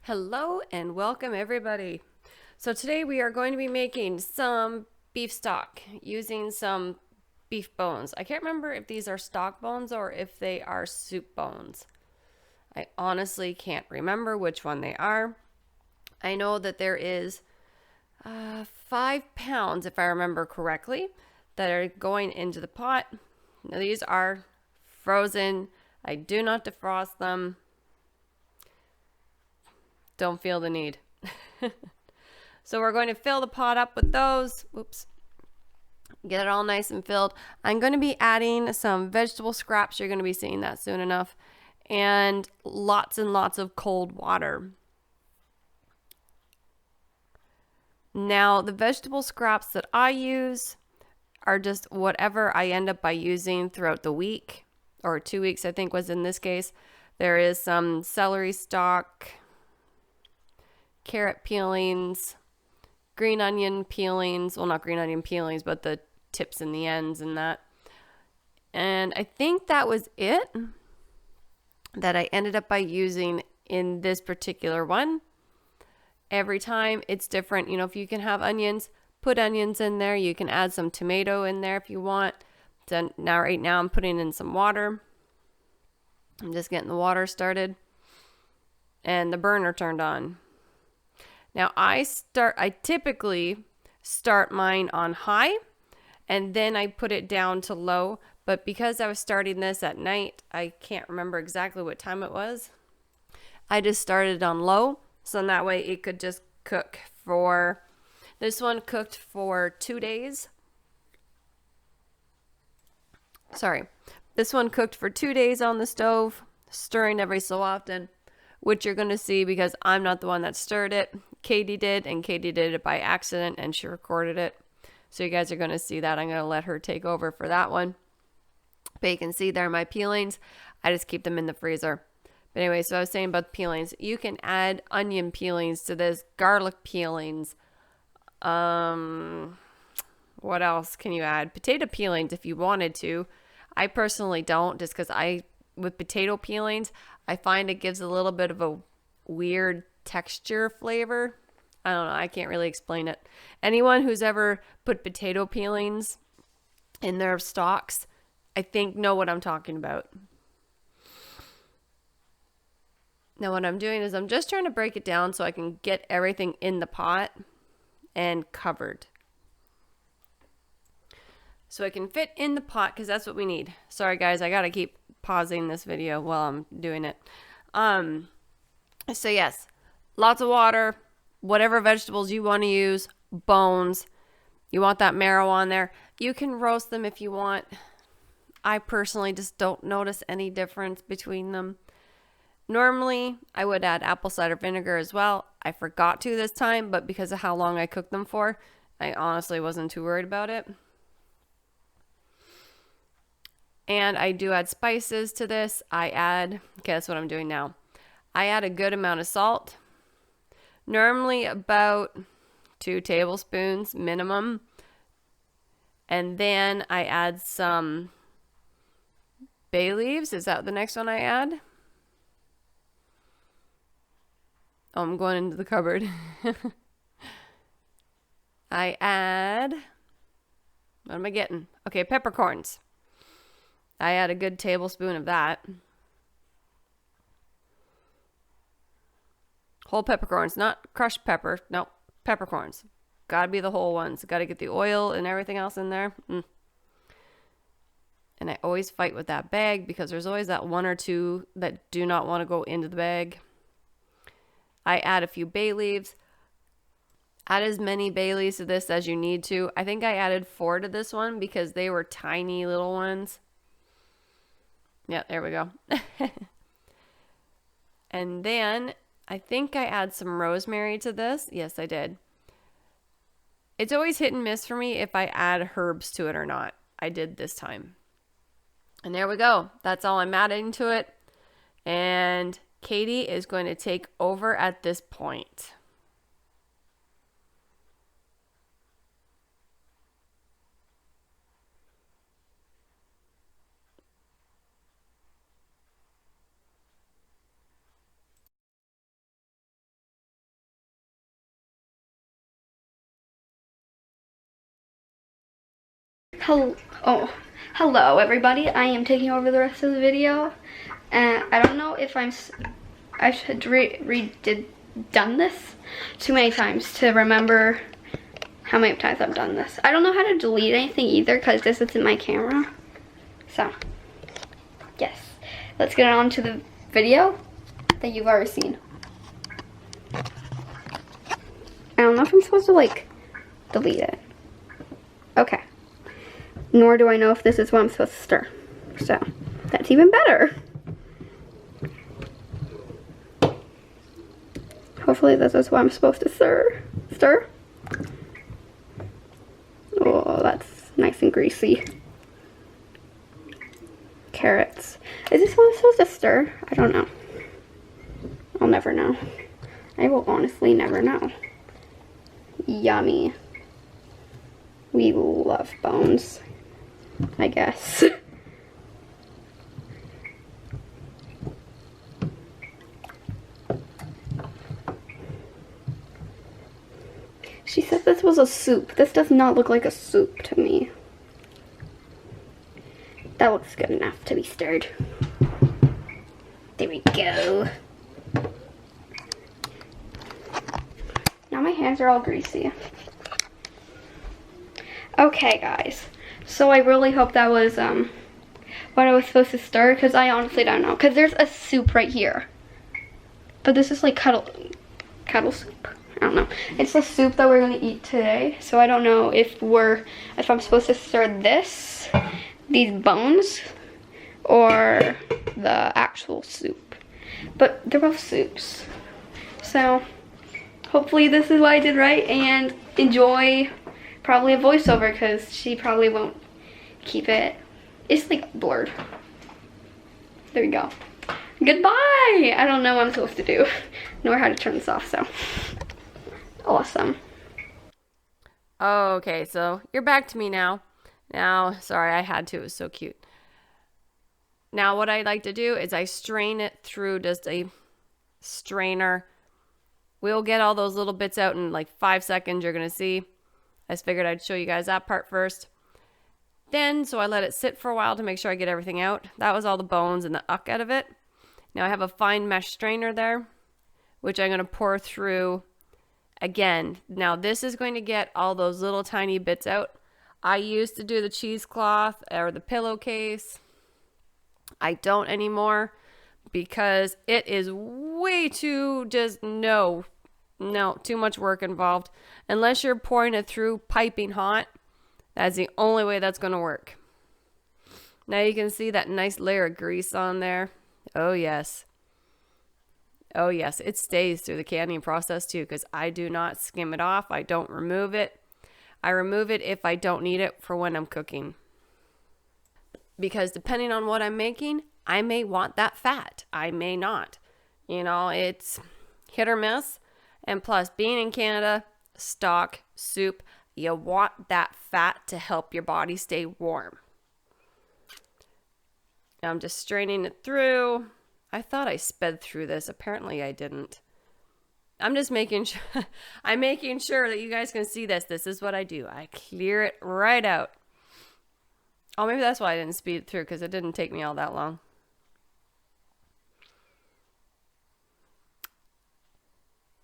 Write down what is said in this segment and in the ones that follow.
Hello and welcome everybody. So today we are going to be making some beef stock using some beef bones. I can't remember if these are stock bones or if they are soup bones. I honestly can't remember which one they are. I know that there is 5 pounds, if I remember correctly, that are going into the pot. Now these are frozen. I do not defrost them. Don't feel the need. So we're going to fill the pot up with those. Oops. Get it all nice and filled. I'm going to be adding some vegetable scraps. You're going to be seeing that soon enough. And lots of cold water. Now, the vegetable scraps that I use are just whatever I end up by using throughout the week, or 2 weeks, I think was in this case. There is some celery stalk, carrot peelings, green onion peelings. Well, not green onion peelings, but the tips and the ends and that. And I think that was it that I ended up by using in this particular one. Every time it's different. You know, if you can have onions, put onions in there. You can add some tomato in there if you want. So now, right now, I'm putting in some water. I'm just getting the water started and the burner turned on. Now I typically start mine on high and then I put it down to low. But because I was starting this at night, I can't remember exactly what time it was. I just started on low. So that way it could just cook for, this one cooked for 2 days. Sorry. This one cooked for 2 days on the stove, stirring every so often, which you're going to see because I'm not the one that stirred it. Katie did, and Katie did it by accident, and she recorded it. So you guys are going to see that. I'm going to let her take over for that one. But you can see there my peelings. I just keep them in the freezer. But anyway, so I was saying about the peelings. You can add onion peelings to this, garlic peelings. What else can you add? Potato peelings if you wanted to. I personally don't, just because with potato peelings, I find it gives a little bit of a weird texture flavor. I don't know. I can't really explain it. Anyone who's ever put potato peelings in their stocks, I think know what I'm talking about. Now what I'm doing is I'm just trying to break it down so I can get everything in the pot and covered. So it can fit in the pot because that's what we need. Sorry guys, I gotta keep pausing this video while I'm doing it. So yes, lots of water, whatever vegetables you want to use, bones. You want that marrow on there. You can roast them if you want. I personally just don't notice any difference between them. Normally, I would add apple cider vinegar as well. I forgot to this time, but because of how long I cooked them for, I honestly wasn't too worried about it. And I do add spices to this. Okay, that's what I'm doing now. I add a good amount of salt. Normally about 2 tablespoons minimum. And then I add some bay leaves. Is that the next one I add? Oh, I'm going into the cupboard. I add, what am I getting? Okay, peppercorns. I add a good tablespoon of that. Whole peppercorns, not crushed pepper. No, peppercorns. Gotta be the whole ones. Gotta get the oil and everything else in there. And I always fight with that bag because there's always that one or two that do not want to go into the bag. I add a few bay leaves. Add as many bay leaves to this as you need to. I think I added 4 to this one because they were tiny little ones. Yeah, there we go. And then I think I add some rosemary to this. Yes, I did. It's always hit and miss for me if I add herbs to it or not. I did this time. And there we go. That's all I'm adding to it. And Katie is going to take over at this point. Hello everybody. I am taking over the rest of the video, and I don't know if I should done this too many times to remember how many times I've done this. I don't know how to delete anything either because this isn't my camera. So, yes, let's get on to the video that you've already seen. I don't know if I'm supposed to like delete it. Okay. Nor do I know if this is what I'm supposed to stir. So, that's even better. Hopefully this is what I'm supposed to stir. Oh, that's nice and greasy. Carrots. Is this what I'm supposed to stir? I don't know. I'll never know. I will honestly never know. Yummy. We love bones, I guess. She said this was a soup. This does not look like a soup to me. That looks good enough to be stirred. There we go. Now my hands are all greasy. Okay, guys. So I really hope that was what I was supposed to stir, because I honestly don't know. Because there's a soup right here. But this is like kettle soup. I don't know. It's the soup that we're gonna eat today. So I don't know if I'm supposed to stir these bones, or the actual soup. But they're both soups. So hopefully this is what I did right, and enjoy probably a voiceover because she probably won't keep it. It's like blurred. There we go. Goodbye! I don't know what I'm supposed to do, nor how to turn this off, so. Awesome. Okay, so you're back to me now. Sorry, I had to. It was so cute. Now, what I like to do is I strain it through just a strainer. We'll get all those little bits out in like 5 seconds. You're going to see. I just figured I'd show you guys that part first. Then, so I let it sit for a while to make sure I get everything out. That was all the bones and the uck out of it. Now I have a fine mesh strainer there, which I'm going to pour through again. Now this is going to get all those little tiny bits out. I used to do the cheesecloth or the pillowcase. I don't anymore because it is way too too much work involved. Unless you're pouring it through piping hot, that's the only way that's going to work. Now you can see that nice layer of grease on there. Oh yes. Oh yes, it stays through the canning process too, because I do not skim it off. I don't remove it. I remove it if I don't need it for when I'm cooking. Because depending on what I'm making, I may want that fat. I may not. You know, it's hit or miss. And plus, being in Canada, stock, soup, you want that fat to help your body stay warm. Now I'm just straining it through. I thought I sped through this. Apparently I didn't. I'm just making sure. I'm making sure that you guys can see this. This is what I do. I clear it right out. Oh, maybe that's why I didn't speed it through, because it didn't take me all that long.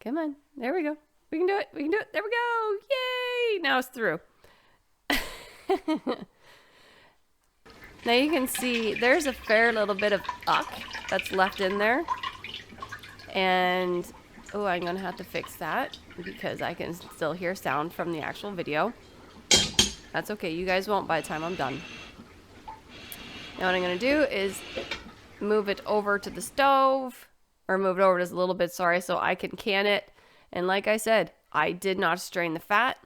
Come on. There we go. We can do it. We can do it. There we go. Yay! Now it's through. Now you can see there's a fair little bit of uck that's left in there. And, oh, I'm going to have to fix that because I can still hear sound from the actual video. That's okay. You guys won't by the time I'm done. Now what I'm going to do is move it over to the stove, or move it over just a little bit, sorry, so I can can it. And like I said, I did not strain the fat.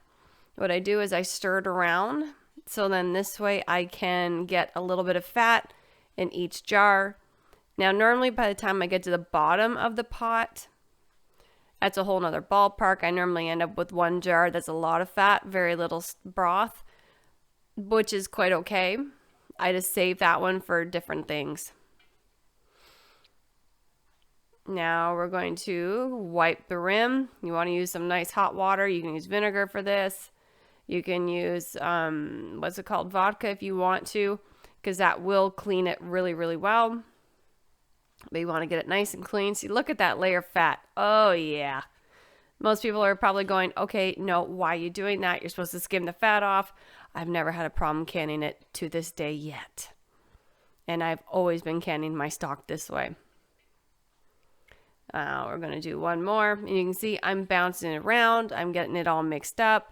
What I do is I stir it around, so then this way I can get a little bit of fat in each jar. Now normally by the time I get to the bottom of the pot, that's a whole nother ballpark. I normally end up with one jar that's a lot of fat, very little broth, which is quite okay. I just save that one for different things. Now we're going to wipe the rim. You want to use some nice hot water. You can use vinegar for this. You can use, what's it called? Vodka if you want to, because that will clean it really, really well. But you want to get it nice and clean. See, look at that layer of fat. Oh, yeah. Most people are probably going, okay, no, why are you doing that? You're supposed to skim the fat off. I've never had a problem canning it to this day yet. And I've always been canning my stock this way. We're going to do one more. And you can see I'm bouncing it around. I'm getting it all mixed up.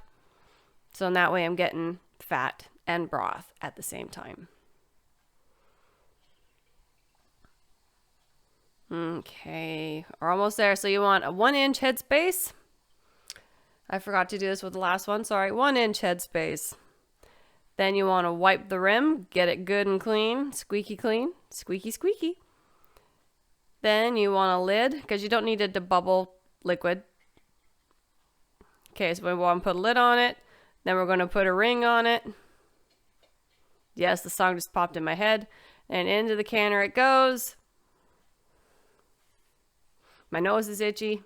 So in that way, I'm getting fat and broth at the same time. Okay, we're almost there. So you want a 1-inch headspace. I forgot to do this with the last one. Sorry, 1-inch headspace. Then you want to wipe the rim, get it good and clean, squeaky clean, squeaky squeaky. Then you want a lid because you don't need it to bubble liquid. Okay, so we want to put a lid on it. Then we're going to put a ring on it. Yes, the song just popped in my head. And into the canner it goes. My nose is itchy.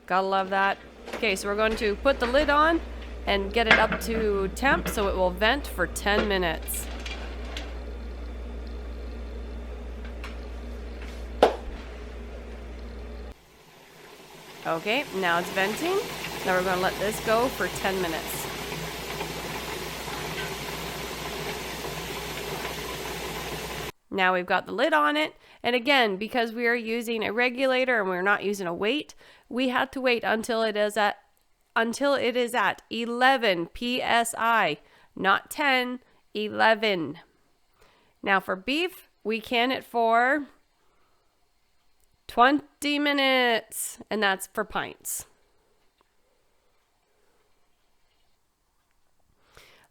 Gotta love that. Okay, so we're going to put the lid on and get it up to temp so it will vent for 10 minutes. Okay, now it's venting. Now we're going to let this go for 10 minutes. Now we've got the lid on it. And again, because we are using a regulator and we're not using a weight, we have to wait until it is at 11 psi, not 10, 11. Now for beef, we can it for 20 minutes, and that's for pints.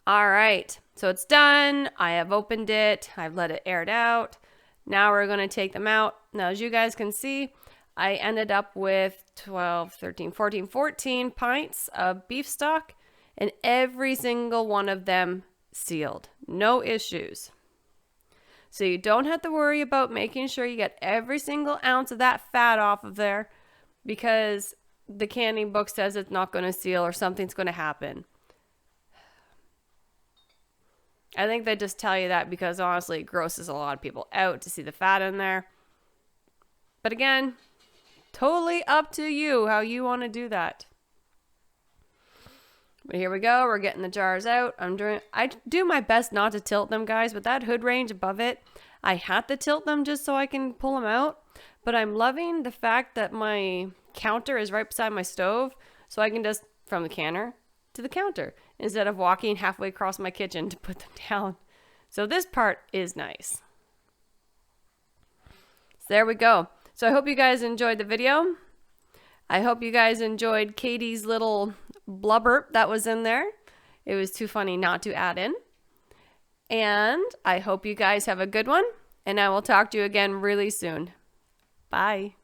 All right, so it's done. I have opened it. I've let it air it out. Now we're going to take them out. Now, as you guys can see, I ended up with 12, 13, 14, 14 pints of beef stock, and every single one of them sealed. No issues. So you don't have to worry about making sure you get every single ounce of that fat off of there because the canning book says it's not going to seal or something's going to happen. I think they just tell you that because honestly it grosses a lot of people out to see the fat in there. But again, totally up to you how you want to do that. But here we go. We're getting the jars out. I do my best not to tilt them, guys, but that hood range above it, I had to tilt them just so I can pull them out. But I'm loving the fact that my counter is right beside my stove, so I can just, from the canner to the counter, instead of walking halfway across my kitchen to put them down. So this part is nice. So there we go. So I hope you guys enjoyed the video. I hope you guys enjoyed Katie's little blubber that was in there. It was too funny not to add in. And I hope you guys have a good one. And I will talk to you again really soon. Bye.